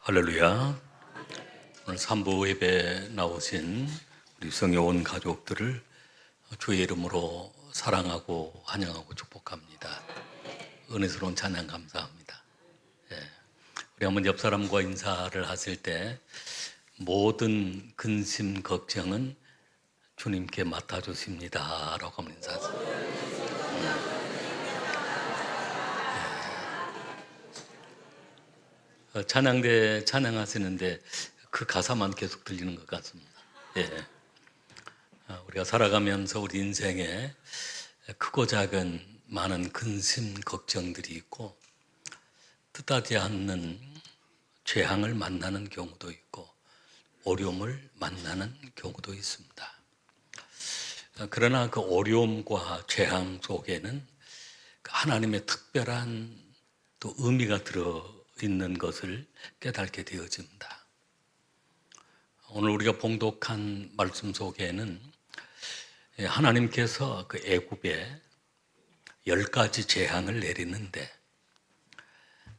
할렐루야. 오늘 3부 예배 나오신 우리 성의 온 가족들을 주의 이름으로 사랑하고 환영하고 축복합니다. 은혜스러운 찬양 감사합니다. 우리 한번 옆 사람과 인사를 하실 때 모든 근심 걱정은 주님께 맡아주십니다 라고 한번 인사하세요. 찬양대 찬양하시는데 그 가사만 계속 들리는 것 같습니다. 우리가 살아가면서 우리 인생에 크고 작은 많은 근심 걱정들이 있고 뜻하지 않는 재앙을 만나는 경우도 있고 어려움을 만나는 경우도 있습니다. 그러나 그 어려움과 재앙 속에는 하나님의 특별한 또 의미가 들어 있는 것을 깨닫게 되어집니다. 오늘 우리가 봉독한 말씀 속에는 하나님께서 그 애굽에 10가지 재앙을 내리는데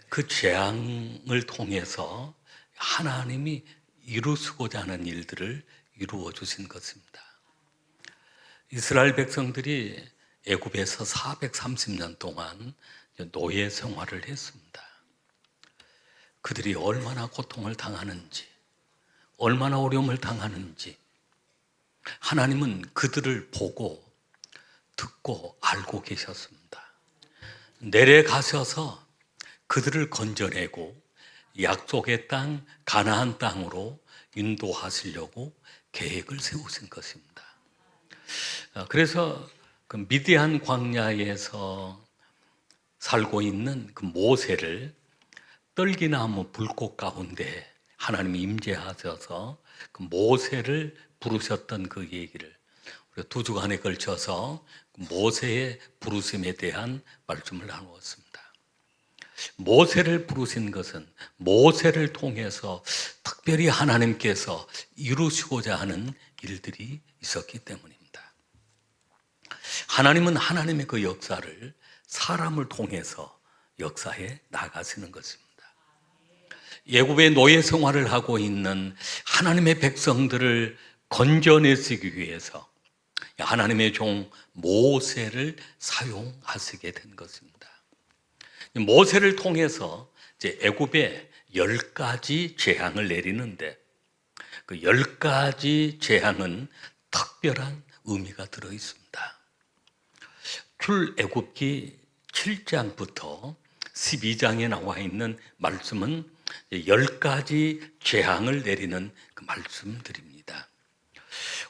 그 재앙을 통해서 하나님이 이루시고자 하는 일들을 이루어 주신 것입니다. 이스라엘 백성들이 애굽에서 430년 동안 노예 생활을 했습니다. 그들이 얼마나 고통을 당하는지, 얼마나 어려움을 당하는지 하나님은 그들을 보고 듣고 알고 계셨습니다. 내려가셔서 그들을 건져내고 약속의 땅 가나안 땅으로 인도하시려고 계획을 세우신 것입니다. 그래서 그 미디안 광야에서 살고 있는 그 모세를 떨기나무 불꽃 가운데 하나님이 임재하셔서 그 모세를 부르셨던 그 얘기를 우리가 2주간에 걸쳐서 모세의 부르심에 대한 말씀을 나누었습니다. 모세를 부르신 것은 모세를 통해서 특별히 하나님께서 이루시고자 하는 일들이 있었기 때문입니다. 하나님은 하나님의 그 역사를 사람을 통해서 역사해 나가시는 것입니다. 애굽의 노예 생활을 하고 있는 하나님의 백성들을 건져내시기 위해서 하나님의 종 모세를 사용하시게 된 것입니다. 모세를 통해서 이제 애굽에 10가지 재앙을 내리는데 그 10가지 재앙은 특별한 의미가 들어 있습니다. 출애굽기 7장부터 12장에 나와 있는 말씀은 10가지 재앙을 내리는 그 말씀들입니다.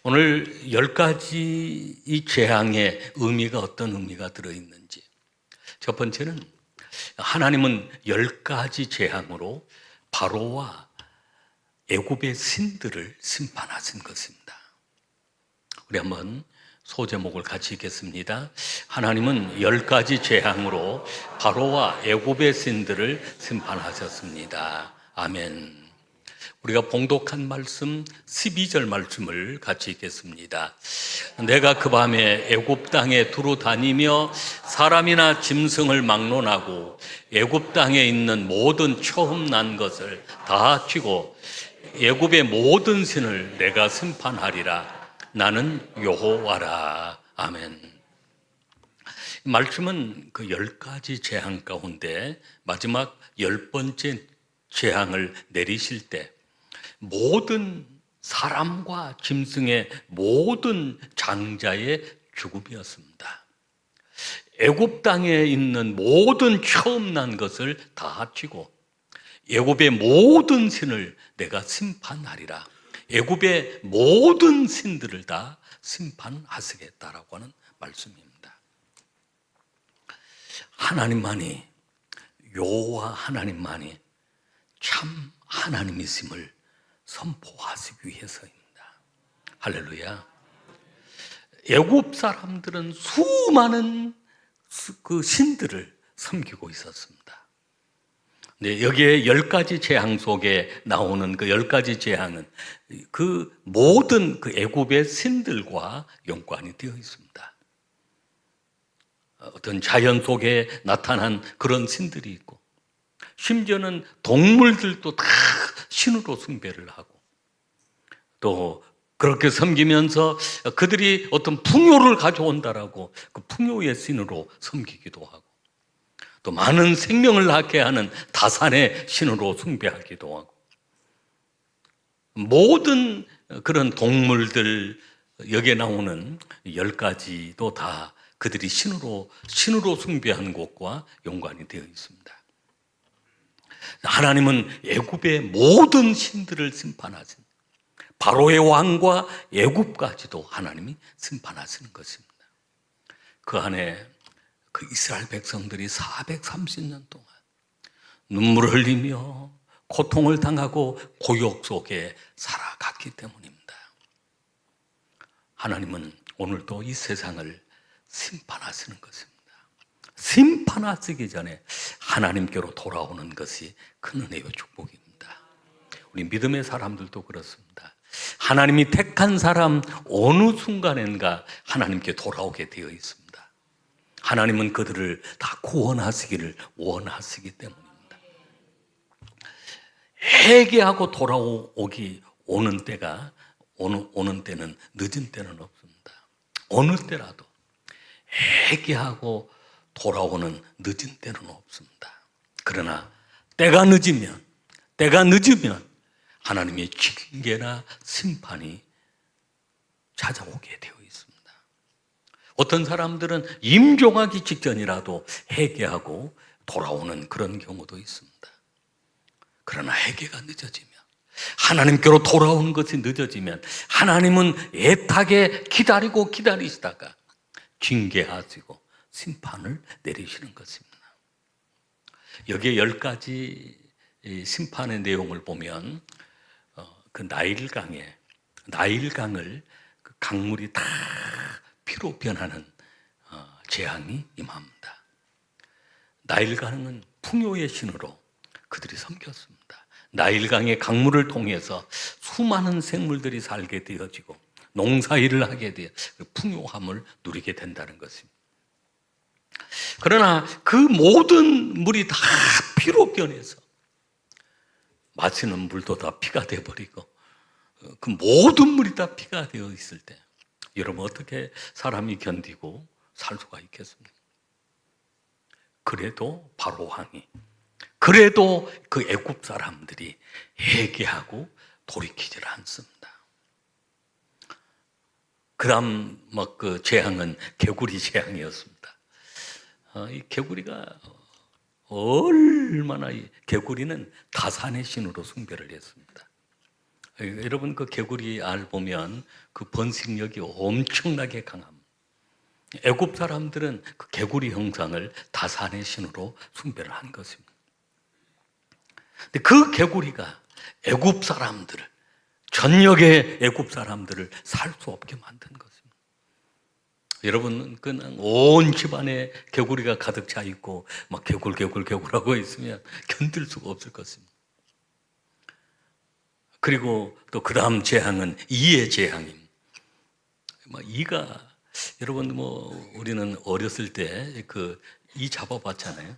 오늘 10가지 이 재앙의 의미가 어떤 의미가 들어있는지, 첫 번째는 하나님은 10가지 재앙으로 바로와 애굽의 신들을 심판하신 것입니다. 우리 한번 소제목을 같이 읽겠습니다. 하나님은 10가지 재앙으로 바로와 애굽의 신들을 심판하셨습니다. 아멘. 우리가 봉독한 말씀 12절 말씀을 같이 읽겠습니다. 내가 그 밤에 애굽 땅에 두루 다니며 사람이나 짐승을 막론하고 애굽 땅에 있는 모든 처음 난 것을 다 치고 애굽의 모든 신을 내가 심판하리라. 나는 여호와라. 아멘. 말씀은 그 10가지 재앙 가운데 마지막 10번째 재앙을 내리실 때 모든 사람과 짐승의 모든 장자의 죽음이었습니다. 애굽 땅에 있는 모든 처음 난 것을 다 합치고 애굽의 모든 신을 내가 심판하리라. 애굽의 모든 신들을 다 심판하시겠다라고 하는 말씀입니다. 하나님만이, 여호와 하나님만이 참 하나님이심을 선포하시기 위해서입니다. 할렐루야. 애굽 사람들은 수많은 그 신들을 섬기고 있었습니다. 네, 여기에 10가지 재앙 속에 나오는 그 10가지 재앙은 그 모든 그 애굽의 신들과 연관이 되어 있습니다. 어떤 자연 속에 나타난 그런 신들이 있고 심지어는 동물들도 다 신으로 숭배를 하고, 또 그렇게 섬기면서 그들이 어떤 풍요를 가져온다라고 그 풍요의 신으로 섬기기도 하고, 또 많은 생명을 낳게 하는 다산의 신으로 숭배하기도 하고, 모든 그런 동물들, 여기에 나오는 10가지도 다 그들이 신으로 숭배하는 것과 연관이 되어 있습니다. 하나님은 애굽의 모든 신들을 심판하신, 바로의 왕과 애굽까지도 하나님이 심판하시는 것입니다. 그 안에 그 이스라엘 백성들이 430년 동안 눈물을 흘리며 고통을 당하고 고욕 속에 살아갔기 때문입니다. 하나님은 오늘도 이 세상을 심판하시는 것입니다. 심판하시기 전에 하나님께로 돌아오는 것이 큰 은혜와 축복입니다. 우리 믿음의 사람들도 그렇습니다. 하나님이 택한 사람 어느 순간인가 하나님께 돌아오게 되어 있습니다. 하나님은 그들을 다 구원하시기를 원하시기 때문입니다. 회개하고 돌아오기 오는 때가 오는 때는 늦은 때는 없습니다. 어느 때라도 회개하고 돌아오는 늦은 때는 없습니다. 그러나 때가 늦으면 하나님의 징계나 심판이 찾아오게 되어 있습니다. 어떤 사람들은 임종하기 직전이라도 회개하고 돌아오는 그런 경우도 있습니다. 그러나 회개가 늦어지면, 하나님께로 돌아오는 것이 늦어지면 하나님은 애타게 기다리시다가 징계하시고 심판을 내리시는 것입니다. 여기에 10가지 심판의 내용을 보면 그 나일강을 그 강물이 다 피로 변하는 재앙이 임합니다. 나일강은 풍요의 신으로 그들이 섬겼습니다. 나일강의 강물을 통해서 수많은 생물들이 살게 되어지고 농사일을 하게 되어 풍요함을 누리게 된다는 것입니다. 그러나 그 모든 물이 다 피로 변해서 마시는 물도 다 피가 되어버리고 그 모든 물이 다 피가 되어 있을 때 여러분 어떻게 사람이 견디고 살 수가 있겠습니까? 그래도 바로 왕이, 그래도 그 애굽 사람들이 회개하고 돌이키지를 않습니다. 그 다음 그 재앙은 개구리 재앙이었습니다. 이 개구리가 얼마나, 개구리는 다산의 신으로 숭배를 했습니다. 여러분 그 개구리 알 보면 그 번식력이 엄청나게 강합니다. 애굽 사람들은 그 개구리 형상을 다산의 신으로 숭배를 한 것입니다. 근데 그 개구리가 애굽 사람들을, 전역의 애굽 사람들을 살 수 없게 만든 것입니다. 여러분 그냥 온 집안에 개구리가 가득 차 있고 막 개굴하고 있으면 견딜 수가 없을 것입니다. 그리고 또 그 다음 재앙은 이의 재앙입니다. 이가, 여러분 우리는 어렸을 때 그 이 잡아봤잖아요.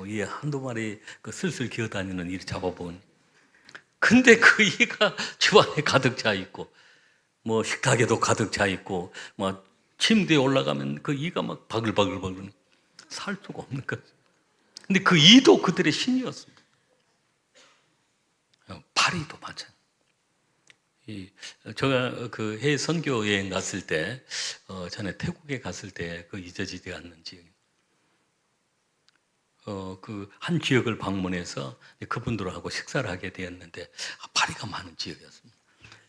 이 한두 마리 그 슬슬 기어다니는 이 잡아본. 근데 그 이가 집안에 가득 차 있고 식탁에도 가득 차 있고 침대에 올라가면 그 이가 막 바글바글 살 수가 없는 거죠. 근데 그 이도 그들의 신이었습니다. 파리도 마찬가지. 제가 그 해외 선교 여행 갔을 때, 전에 태국에 갔을 때 그 잊어지지 않는 지역, 그 한 지역을 방문해서 그분들하고 식사를 하게 되었는데 파리가 많은 지역이었습니다.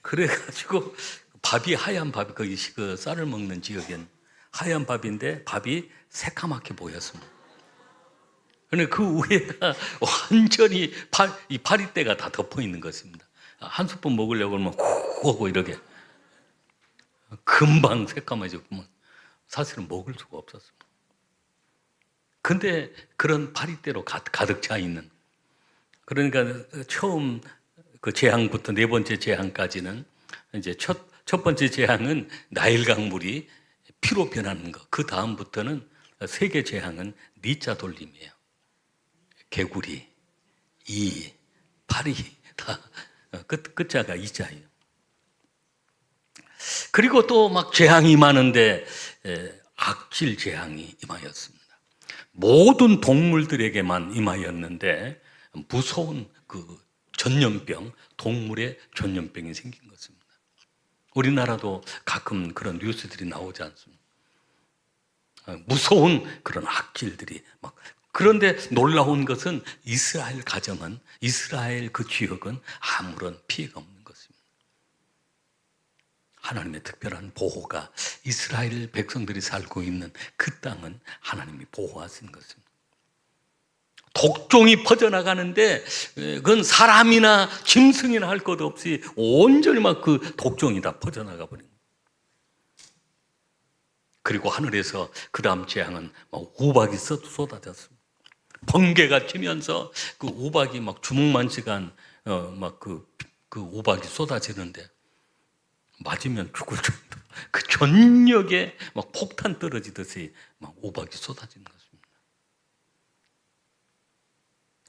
그래가지고 밥이 하얀 밥이, 거기 그 쌀을 먹는 지역엔 하얀 밥인데 밥이 새카맣게 보였습니다. 그런데 그 위에가 완전히 이 파리떼가 다 덮어 있는 것입니다. 한 스푼 먹으려고 하면 훅 하고 이렇게 금방 새까매지고 사실은 먹을 수가 없었습니다. 근데 그런 파리떼로 가득 차 있는, 그러니까 처음 그 재앙부터 네 번째 재앙까지는 이제 첫 번째 재앙은 나일강 물이 피로 변하는 것. 그 다음부터는 세 개 재앙은 니자 돌림이에요. 개구리, 이, 파리 다 끝자가 이자예요. 그리고 또 막 재앙이 임하는데 악질 재앙이 임하였습니다. 모든 동물들에게만 임하였는데 무서운 그 전염병, 동물의 전염병이 생긴 것입니다. 우리나라도 가끔 그런 뉴스들이 나오지 않습니까? 무서운 그런 악질들이 막. 그런데 놀라운 것은 이스라엘 가정은, 이스라엘 그 지역은 아무런 피해가 없는 것입니다. 하나님의 특별한 보호가 이스라엘 백성들이 살고 있는 그 땅은 하나님이 보호하신 것입니다. 독종이 퍼져나가는데 그건 사람이나 짐승이나 할 것 없이 온전히 막 그 독종이 다 퍼져나가 버린 거예요. 그리고 하늘에서 그 다음 재앙은 막 우박이 쏟아졌습니다. 번개가 치면서 그 우박이 막 주먹만치간 막 그 우박이 쏟아지는데 맞으면 죽을 정도, 그 전역에 막 폭탄 떨어지듯이 막 우박이 쏟아지는 것입니다.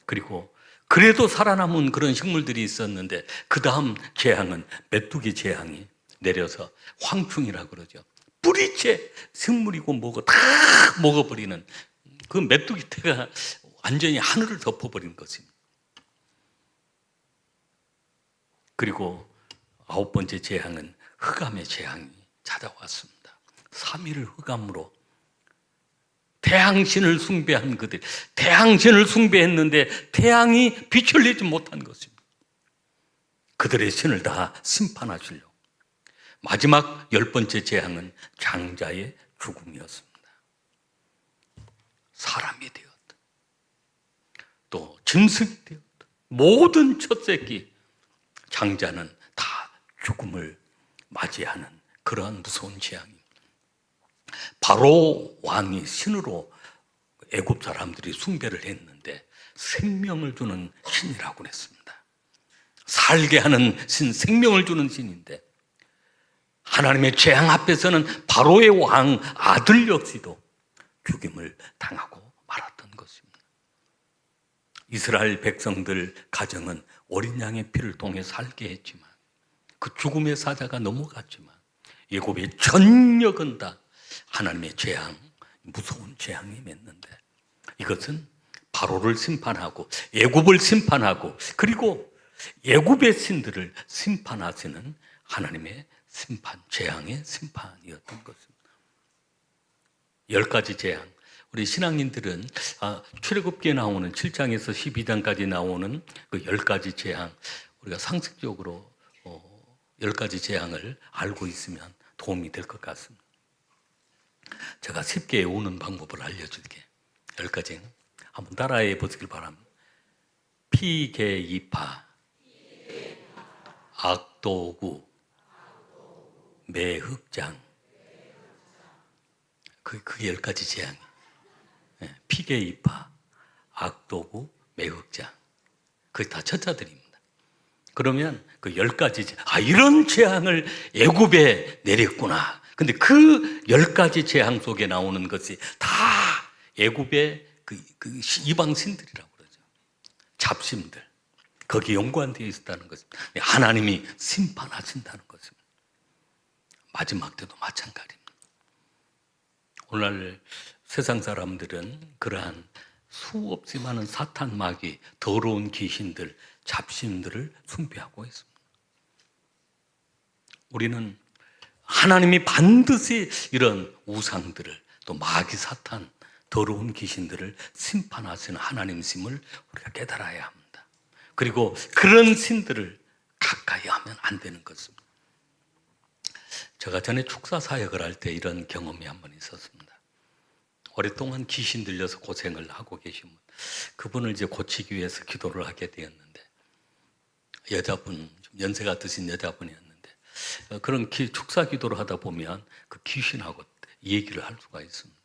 그리고 그래도 살아남은 그런 식물들이 있었는데 그 다음 재앙은 메뚜기 재앙이 내려서 황충이라고 그러죠. 뿌리째 식물이고 뭐고 다 먹어버리는 그 메뚜기 떼가 완전히 하늘을 덮어버린 것입니다. 그리고 9번째 재앙은 흑암의 재앙이 찾아왔습니다. 3일을 흑암으로 태양신을 숭배한 그들, 태양신을 숭배했는데 태양이 빛을 내지 못한 것입니다. 그들의 신을 다 심판하시려고. 마지막 10번째 재앙은 장자의 죽음이었습니다. 사람이 되었다, 또 짐승이 되었다, 모든 첫 새끼 장자는 다 죽음을 맞이하는 그러한 무서운 재앙입니다. 바로 왕이 신으로 애굽 사람들이 숭배를 했는데 생명을 주는 신이라고 했습니다. 살게 하는 신, 생명을 주는 신인데 하나님의 재앙 앞에서는 바로의 왕 아들 역시도 죽임을 당하고 말았던 것입니다. 이스라엘 백성들 가정은 어린 양의 피를 통해 살게 했지만 그 죽음의 사자가 넘어갔지만 애굽의 전역은 다 하나님의 재앙, 무서운 재앙이 맺는데 이것은 바로를 심판하고 애굽을 심판하고 그리고 애굽의 신들을 심판하시는 하나님의 심판, 재앙의 심판이었던 것입니다. 10가지 재앙. 우리 신앙인들은 출애굽기에 나오는 7장에서 12장까지 나오는 그 10가지 재앙, 우리가 상식적으로 10가지 재앙을 알고 있으면 도움이 될 것 같습니다. 제가 쉽게 외우는 방법을 알려줄게. 10가지 한번 따라해 보시길 바랍니다. 피개이파, 악도구, 매흑장. 그 10가지 재앙. 피개이파, 악도구, 매흑장. 그게 다 천사들입니다. 그러면 그 10가지, 이런 재앙을 애굽에 내렸구나. 근데 그 10가지 재앙 속에 나오는 것이 다 애굽의 그 이방 신들이라고 그러죠. 잡신들. 거기에 연관되어 있었다는 것입니다. 하나님이 심판하신다는 것입니다. 마지막 때도 마찬가지입니다. 오늘날 세상 사람들은 그러한 수없이 많은 사탄 마귀, 더러운 귀신들, 잡신들을 숭배하고 있습니다. 우리는 하나님이 반드시 이런 우상들을, 또 마귀, 사탄, 더러운 귀신들을 심판하시는 하나님심을 우리가 깨달아야 합니다. 그리고 그런 신들을 가까이 하면 안 되는 것입니다. 제가 전에 축사 사역을 할 때 이런 경험이 한 번 있었습니다. 오랫동안 귀신 들려서 고생을 하고 계신 분, 그분을 이제 고치기 위해서 기도를 하게 되었는데, 여자분, 좀 연세가 드신 여자분이었는데, 그런 축사 기도를 하다 보면 그 귀신하고 얘기를 할 수가 있습니다.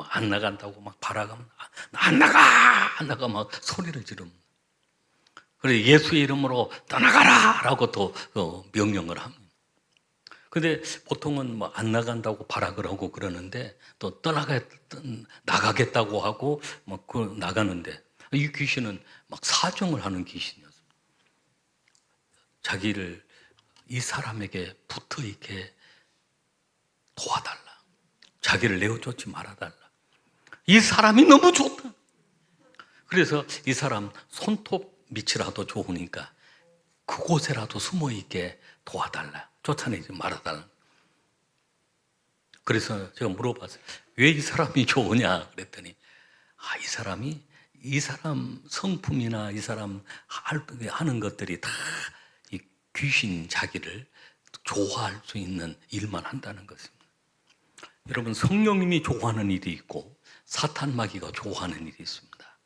안 나간다고 막 바라가면 안 나가 막 소리를 지릅니다. 그래서 예수의 이름으로 떠나가라 라고 또 명령을 합니다. 근데 보통은 뭐 안 나간다고 발악을 하고 그러는데 또 나가겠다고 하고 막 나가는데 이 귀신은 막 사정을 하는 귀신이었어요. 자기를 이 사람에게 붙어 있게 도와달라. 자기를 내어쫓지 말아달라. 이 사람이 너무 좋다. 그래서 이 사람 손톱 밑이라도 좋으니까 그곳에라도 숨어 있게 도와달라. 쫓아내지 말아달라. 그래서 제가 물어봤어요. 왜 이 사람이 좋으냐 그랬더니 이 사람 성품이나 이 사람 하는 것들이 다 이 귀신 자기를 좋아할 수 있는 일만 한다는 것입니다. 여러분, 성령님이 좋아하는 일이 있고 사탄 마귀가 좋아하는 일이 있습니다.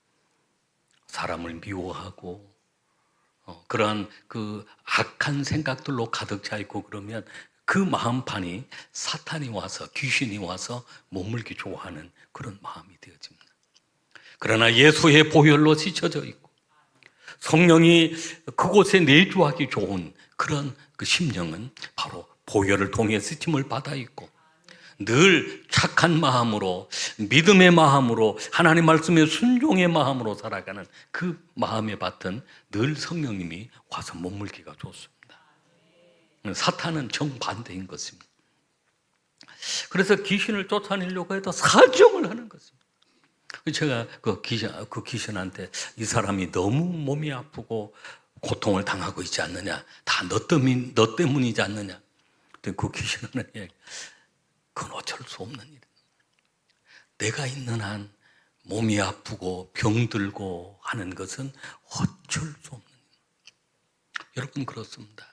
사람을 미워하고 그러한 그 악한 생각들로 가득 차 있고 그러면 그 마음판이 사탄이 와서 귀신이 와서 머물기 좋아하는 그런 마음이 되어집니다. 그러나 예수의 보혈로 씻어져 있고 성령이 그곳에 내주하기 좋은 그런 그 심령은 바로 보혈을 통해 씻임을 받아 있고 늘 착한 마음으로 믿음의 마음으로 하나님 말씀에 순종의 마음으로 살아가는 그 마음의 밭은 늘 성령님이 와서 머물기가 좋습니다. 사탄은 정반대인 것입니다. 그래서 귀신을 쫓아내려고 해도 사정을 하는 것입니다. 제가 그 귀신한테 이 사람이 너무 몸이 아프고 고통을 당하고 있지 않느냐, 다 너 때문이지 않느냐. 근데 그 귀신은 그건 어쩔 수 없는 일이야. 내가 있는 한 몸이 아프고 병들고 하는 것은 어쩔 수 없는 일이야. 여러분, 그렇습니다.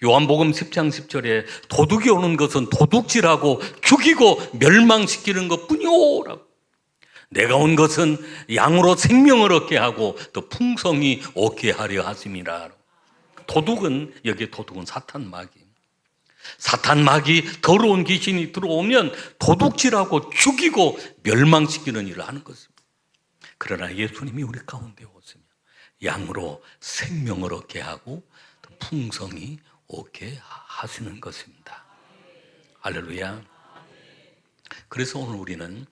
요한복음 10장 10절에 도둑이 오는 것은 도둑질하고 죽이고 멸망시키는 것뿐이오라고. 내가 온 것은 양으로 생명을 얻게 하고 또 풍성히 얻게 하려 하심이라. 여기 도둑은 사탄 마귀. 사탄 마귀 더러운 귀신이 들어오면 도둑질하고 죽이고 멸망시키는 일을 하는 것입니다. 그러나 예수님이 우리 가운데 오시면 양으로 생명을 얻게 하고 또 풍성히 얻게 하시는 것입니다. 할렐루야. 그래서 오늘 우리는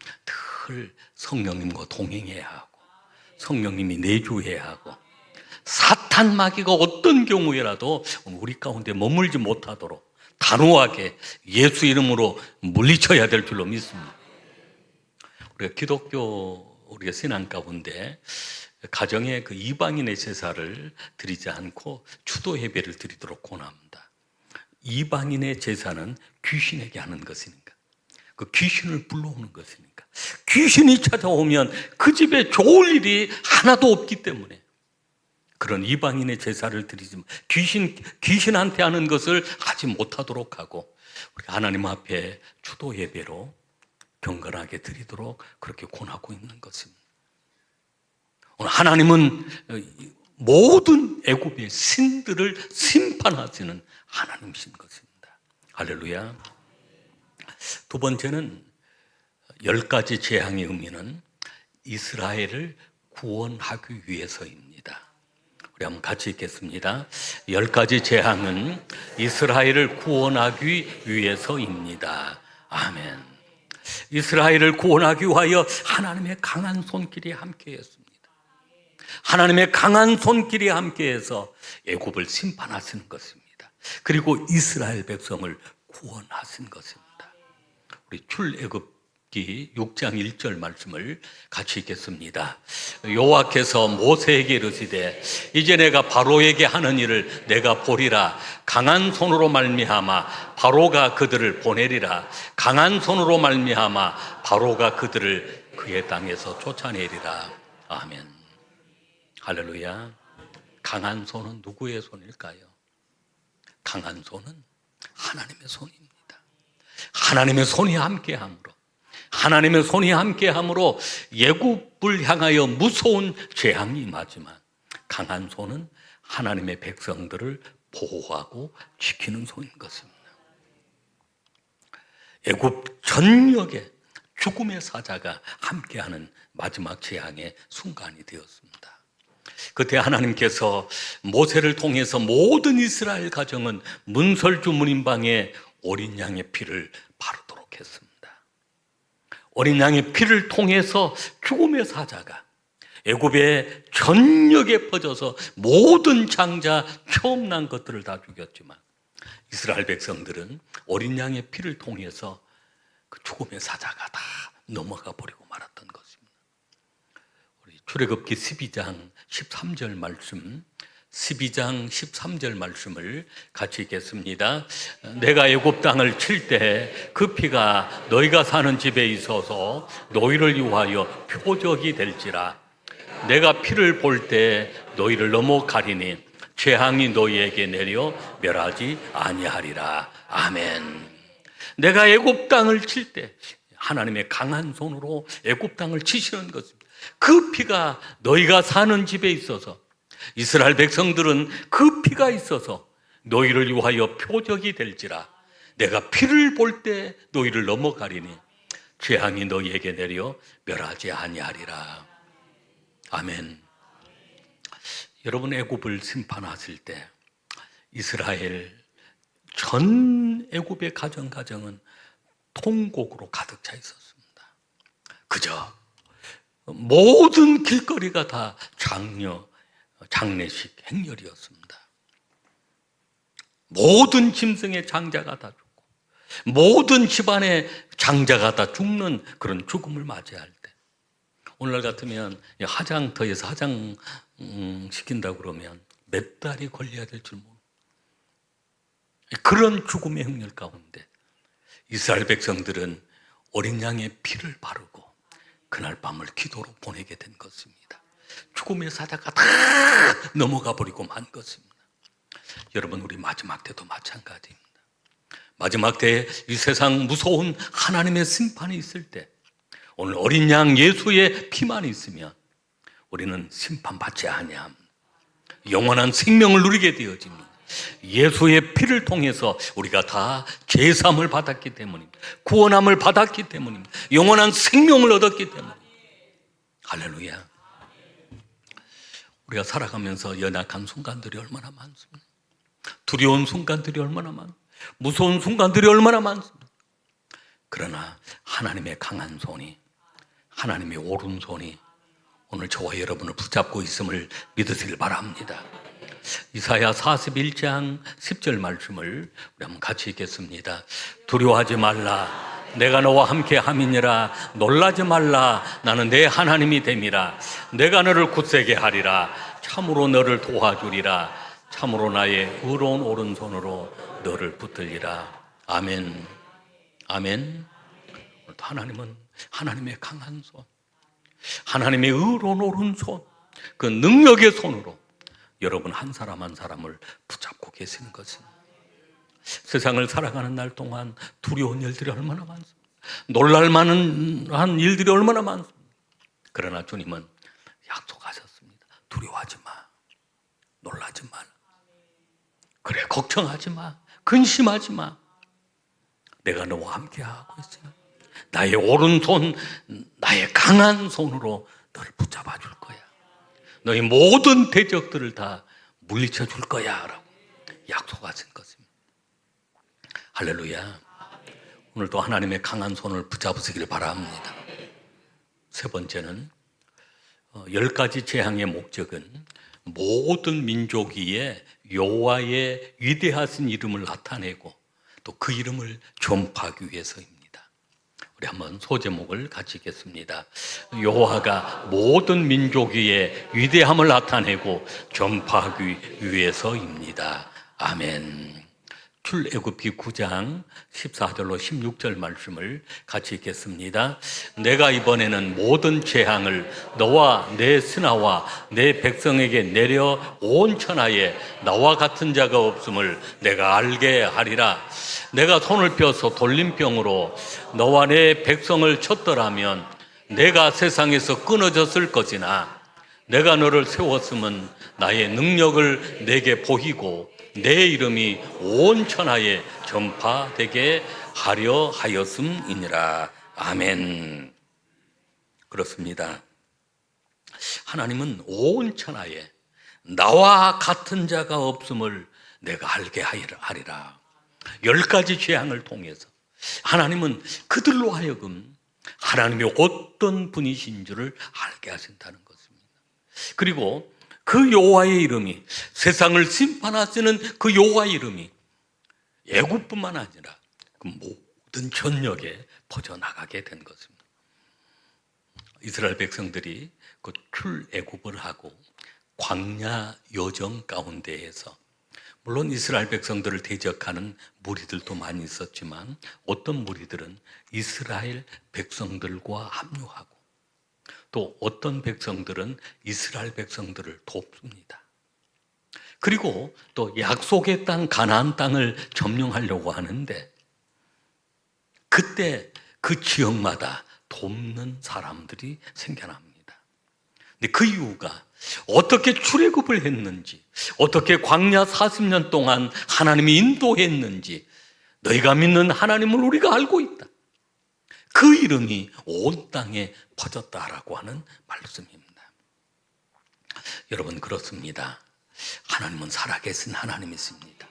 늘 성령님과 동행해야 하고 성령님이 내주해야 하고 사탄 마귀가 어떤 경우에라도 우리 가운데 머물지 못하도록 단호하게 예수 이름으로 물리쳐야 될 줄로 믿습니다. 우리가 우리가 신앙 가운데 가정에 그 이방인의 제사를 드리지 않고 추도 예배를 드리도록 권합니다. 이방인의 제사는 귀신에게 하는 것이니까, 그 귀신을 불러오는 것이니까, 귀신이 찾아오면 그 집에 좋을 일이 하나도 없기 때문에 그런 이방인의 제사를 드리지만 귀신한테 하는 것을 하지 못하도록 하고 우리가 하나님 앞에 추도 예배로 경건하게 드리도록 그렇게 권하고 있는 것입니다. 오늘 하나님은 모든 애굽의 신들을 심판하시는 하나님이신 것입니다. 할렐루야. 두 번째는 10가지 재앙의 의미는 이스라엘을 구원하기 위해서입니다. 우리 한번 같이 읽겠습니다. 10가지 재앙은 이스라엘을 구원하기 위해서입니다. 아멘. 이스라엘을 구원하기 위하여 하나님의 강한 손길이 함께했습니다. 하나님의 강한 손길이 함께해서 애굽을 심판하시는 것입니다. 그리고 이스라엘 백성을 구원하신 것입니다. 우리 출애굽기 6장 1절 말씀을 같이 읽겠습니다. 여호와께서 모세에게 이르시되 이제 내가 바로에게 하는 일을 내가 보리라. 강한 손으로 말미암아 바로가 그들을 보내리라. 강한 손으로 말미암아 바로가 그들을 그의 땅에서 쫓아내리라. 아멘. 할렐루야. 강한 손은 누구의 손일까요? 강한 손은 하나님의 손입니다. 하나님의 손이 함께함으로, 하나님의 손이 함께함으로 애굽을 향하여 무서운 재앙이 임하지만 강한 손은 하나님의 백성들을 보호하고 지키는 손인 것입니다. 애굽 전역에 죽음의 사자가 함께하는 마지막 재앙의 순간이 되었습니다. 그때 하나님께서 모세를 통해서 모든 이스라엘 가정은 문설주 문인방에 어린 양의 피를 바르도록 했습니다. 어린 양의 피를 통해서 죽음의 사자가 애굽의 전역에 퍼져서 모든 장자 처음 난 것들을 다 죽였지만 이스라엘 백성들은 어린 양의 피를 통해서 그 죽음의 사자가 다 넘어가 버리고 말았던 것입니다. 우리 출애굽기 12장 13절 말씀, 12장 13절 말씀을 같이 읽겠습니다. 내가 애굽 땅을 칠 때 그 피가 너희가 사는 집에 있어서 너희를 위하여 표적이 될지라. 내가 피를 볼 때 너희를 넘어가리니 재앙이 너희에게 내려 멸하지 아니하리라. 아멘. 내가 애굽 땅을 칠 때 하나님의 강한 손으로 애굽 땅을 치시는 것입니다. 그 피가 너희가 사는 집에 있어서, 이스라엘 백성들은 그 피가 있어서 너희를 위하여 표적이 될지라. 내가 피를 볼 때 너희를 넘어가리니 재앙이 너희에게 내려 멸하지 아니하리라. 아멘. 여러분, 애굽을 심판하실 때 이스라엘 전 애굽의 가정가정은 통곡으로 가득 차 있었습니다. 그저 모든 길거리가 다 장례식 행렬이었습니다. 모든 짐승의 장자가 다 죽고 모든 집안의 장자가 다 죽는 그런 죽음을 맞이할 때, 오늘날 같으면 화장터에서 화장 시킨다고 그러면 몇 달이 걸려야 될 줄 모르고 그런 죽음의 행렬 가운데 이스라엘 백성들은 어린 양의 피를 바르고 그날 밤을 기도로 보내게 된 것입니다. 죽음의 사자가 다 넘어가 버리고 만 것입니다. 여러분, 우리 마지막 때도 마찬가지입니다. 마지막 때에 이 세상 무서운 하나님의 심판이 있을 때 오늘 어린 양 예수의 피만 있으면 우리는 심판받지 아니함, 영원한 생명을 누리게 되어집니다. 예수의 피를 통해서 우리가 다 죄사함을 받았기 때문입니다. 구원함을 받았기 때문입니다. 영원한 생명을 얻었기 때문입니다. 할렐루야. 우리가 살아가면서 연약한 순간들이 얼마나 많습니다. 두려운 순간들이 얼마나 많습니다. 무서운 순간들이 얼마나 많습니다. 그러나 하나님의 강한 손이, 하나님의 오른손이 오늘 저와 여러분을 붙잡고 있음을 믿으시길 바랍니다. 이사야 41장 10절 말씀을 우리 한번 같이 읽겠습니다. 두려워하지 말라, 내가 너와 함께 함이니라. 놀라지 말라, 나는 내 하나님이 됨이라. 내가 너를 굳세게 하리라. 참으로 너를 도와주리라. 참으로 나의 의로운 오른손으로 너를 붙들리라. 아멘. 아멘. 하나님은 하나님의 강한 손, 하나님의 의로운 오른손, 그 능력의 손으로 여러분 한 사람 한 사람을 붙잡고 계시는 것입니다. 세상을 살아가는 날 동안 두려운 일들이 얼마나 많습니다. 놀랄만한 일들이 얼마나 많습니다. 그러나 주님은 약속하셨습니다. 두려워하지 마, 놀라지 마, 그래 걱정하지 마, 근심하지 마. 내가 너와 함께하고 있어. 나의 오른손, 나의 강한 손으로 너를 붙잡아 줄 거야. 너희 모든 대적들을 다 물리쳐 줄 거야 라고 약속하신 것입니다. 할렐루야. 오늘도 하나님의 강한 손을 붙잡으시길 바랍니다. 세 번째는 10가지 재앙의 목적은 모든 민족 위에 여호와의 위대하신 이름을 나타내고 또 그 이름을 전파하기 위해서입니다. 우리 한번 소제목을 같이 읽겠습니다. 여호와가 모든 민족 위에 위대함을 나타내고 전파하기 위해서입니다. 아멘. 출애굽기 9장 14절로 16절 말씀을 같이 읽겠습니다. 내가 이번에는 모든 재앙을 너와 내 신하와 내 백성에게 내려 온 천하에 나와 같은 자가 없음을 내가 알게 하리라. 내가 손을 펴서 돌림병으로 너와 내 백성을 쳤더라면 내가 세상에서 끊어졌을 것이나 내가 너를 세웠음은 나의 능력을 내게 보이고 내 이름이 온 천하에 전파되게 하려 하였음이니라. 아멘. 그렇습니다. 하나님은 온 천하에 나와 같은 자가 없음을 내가 알게 하리라. 10가지 재앙을 통해서 하나님은 그들로 하여금 하나님이 어떤 분이신 줄을 알게 하신다는 것입니다. 그리고 그 여호와의 이름이, 세상을 심판하시는 그 여호와의 이름이 애굽뿐만 아니라 그 모든 전역에 퍼져나가게 된 것입니다. 이스라엘 백성들이 그 출애굽을 하고 광야 여정 가운데에서, 물론 이스라엘 백성들을 대적하는 무리들도 많이 있었지만 어떤 무리들은 이스라엘 백성들과 합류하고, 또 어떤 백성들은 이스라엘 백성들을 돕습니다. 그리고 또 약속의 땅 가나안 땅을 점령하려고 하는데, 그때 그 지역마다 돕는 사람들이 생겨납니다. 근데 그 이유가 어떻게 출애굽을 했는지, 어떻게 광야 40년 동안 하나님이 인도했는지, 너희가 믿는 하나님을 우리가 알고 있다. 그 이름이 온 땅에 퍼졌다라고 하는 말씀입니다. 여러분, 그렇습니다. 하나님은 살아계신 하나님이십니다.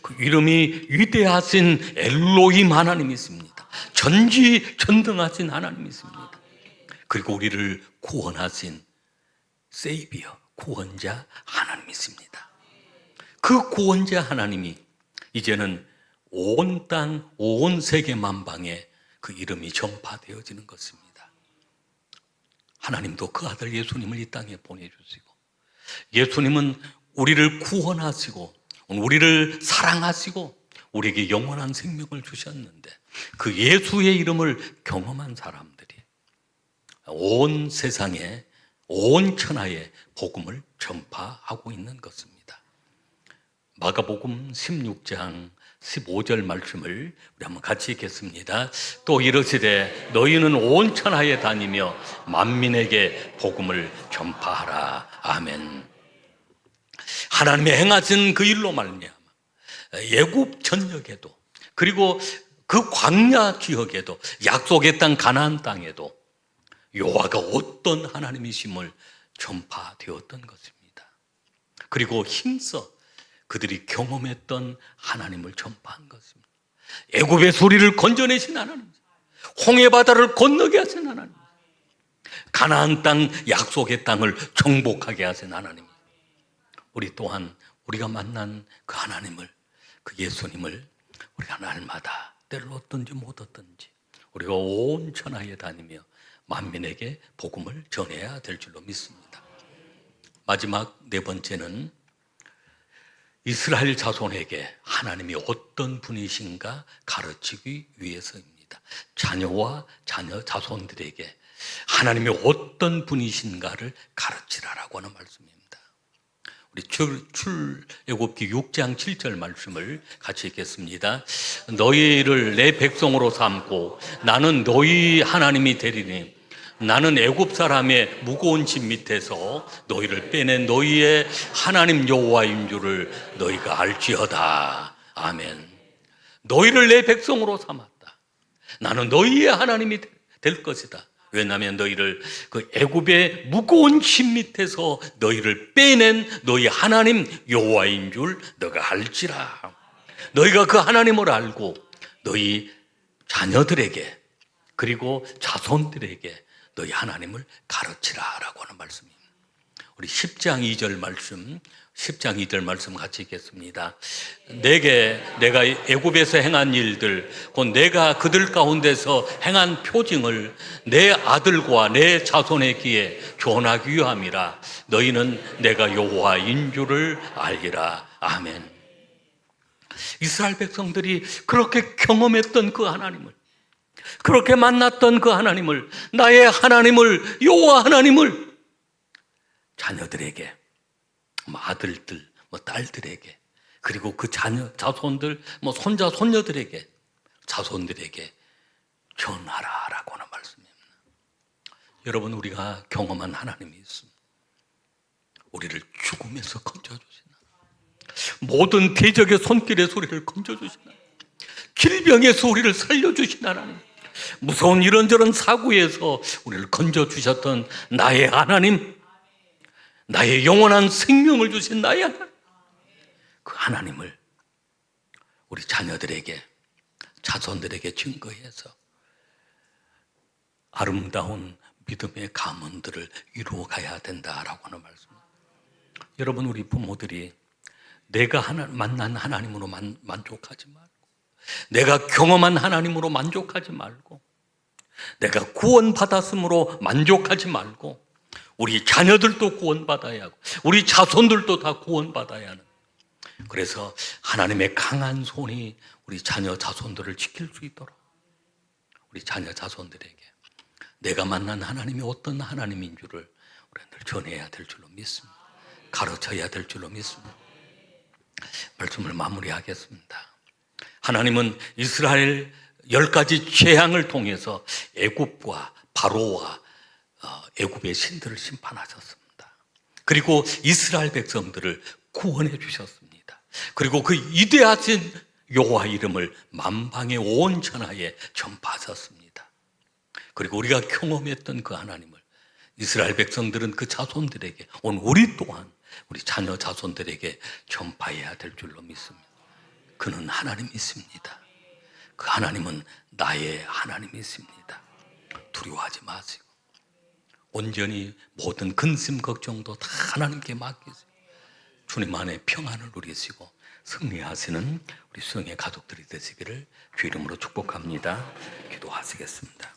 그 이름이 위대하신 엘로힘 하나님이십니다. 전지전능하신 하나님이십니다. 그리고 우리를 구원하신 세이비어, 구원자 하나님이십니다. 그 구원자 하나님이 이제는 온 땅, 온 세계 만방에 그 이름이 전파되어지는 것입니다. 하나님도 그 아들 예수님을 이 땅에 보내주시고, 예수님은 우리를 구원하시고 우리를 사랑하시고 우리에게 영원한 생명을 주셨는데, 그 예수의 이름을 경험한 사람들이 온 세상에, 온 천하에 복음을 전파하고 있는 것입니다. 마가복음 16장 15절 말씀을 우리 한번 같이 읽겠습니다. 또 이르시되 너희는 온 천하에 다니며 만민에게 복음을 전파하라. 아멘. 하나님의 행하신 그 일로 말미암아 애굽 전역에도, 그리고 그 광야 지역에도, 약속의 땅 가나안 땅에도 여호와가 어떤 하나님이심을 전파되었던 것입니다. 그리고 힘써 그들이 경험했던 하나님을 전파한 것입니다. 애굽의 소리를 건져내신 하나님, 홍해 바다를 건너게 하신 하나님, 가나안 땅, 약속의 땅을 정복하게 하신 하나님, 우리 또한 우리가 만난 그 하나님을, 그 예수님을 우리가 날마다 때를 얻든지 못 얻든지 우리가 온 천하에 다니며 만민에게 복음을 전해야 될 줄로 믿습니다. 마지막 네 번째는 이스라엘 자손에게 하나님이 어떤 분이신가 가르치기 위해서입니다. 자녀와 자손들에게 하나님이 어떤 분이신가를 가르치라라고 하는 말씀입니다. 우리 출애굽기 6장 7절 말씀을 같이 읽겠습니다. 너희를 내 백성으로 삼고 나는 너희 하나님이 되리니 나는 애굽 사람의 무거운 짐 밑에서 너희를 빼낸 너희의 하나님 여호와인 줄을 너희가 알지어다. 아멘. 너희를 내 백성으로 삼았다. 나는 너희의 하나님이 될 것이다. 왜냐하면 너희를 그 애굽의 무거운 짐 밑에서 너희를 빼낸 너희 하나님 여호와인 줄 너가 알지라. 너희가 그 하나님을 알고 너희 자녀들에게, 그리고 자손들에게 너희 하나님을 가르치라라고 하는 말씀입니다. 우리 10장 2절 말씀, 10장 2절 말씀 같이 읽겠습니다. 내게 내가 애굽에서 행한 일들, 곧 내가 그들 가운데서 행한 표징을 내 아들과 내 자손의 귀에 전하기 위함이라. 너희는 내가 여호와인 줄을 알리라. 아멘. 이스라엘 백성들이 그렇게 경험했던 그 하나님을, 그렇게 만났던 그 하나님을, 나의 하나님을, 여호와 하나님을 자녀들에게, 아들들, 딸들에게, 그리고 그 자손들, 손자, 손녀들에게, 자손들에게 전하라라고 하는 말씀입니다. 여러분, 우리가 경험한 하나님이 있습니다. 우리를 죽음에서 건져주시나, 모든 대적의 손길의 소리를 건져주시나, 질병에서 우리를 살려주신 하나님, 무서운 이런저런 사고에서 우리를 건져주셨던 나의 하나님, 나의 영원한 생명을 주신 나의 하나님, 그 하나님을 우리 자녀들에게, 자손들에게 증거해서 아름다운 믿음의 가문들을 이루어 가야 된다라고 하는 말씀. 여러분, 우리 부모들이 내가 만난 하나님으로 만족하지 말고, 내가 경험한 하나님으로 만족하지 말고, 내가 구원받았으므로 만족하지 말고, 우리 자녀들도 구원받아야 하고 우리 자손들도 다 구원받아야 하는, 그래서 하나님의 강한 손이 우리 자녀 자손들을 지킬 수 있도록 우리 자녀 자손들에게 내가 만난 하나님이 어떤 하나님인 줄을 우리는 전해야 될 줄로 믿습니다. 가르쳐야 될 줄로 믿습니다. 말씀을 마무리하겠습니다. 하나님은 이스라엘 10가지 재앙을 통해서 애굽과 바로와 애굽의 신들을 심판하셨습니다. 그리고 이스라엘 백성들을 구원해 주셨습니다. 그리고 그 위대하신 여호와 이름을 만방의 온 천하에 전파하셨습니다. 그리고 우리가 경험했던 그 하나님을 이스라엘 백성들은 그 자손들에게, 오늘 우리 또한 우리 자녀 자손들에게 전파해야 될 줄로 믿습니다. 그는 하나님이십니다. 그 하나님은 나의 하나님이십니다. 두려워하지 마시고 온전히 모든 근심 걱정도 다 하나님께 맡기세요. 주님 안에 평안을 누리시고 승리하시는 우리 수영의 가족들이 되시기를 주 이름으로 축복합니다. 기도하시겠습니다.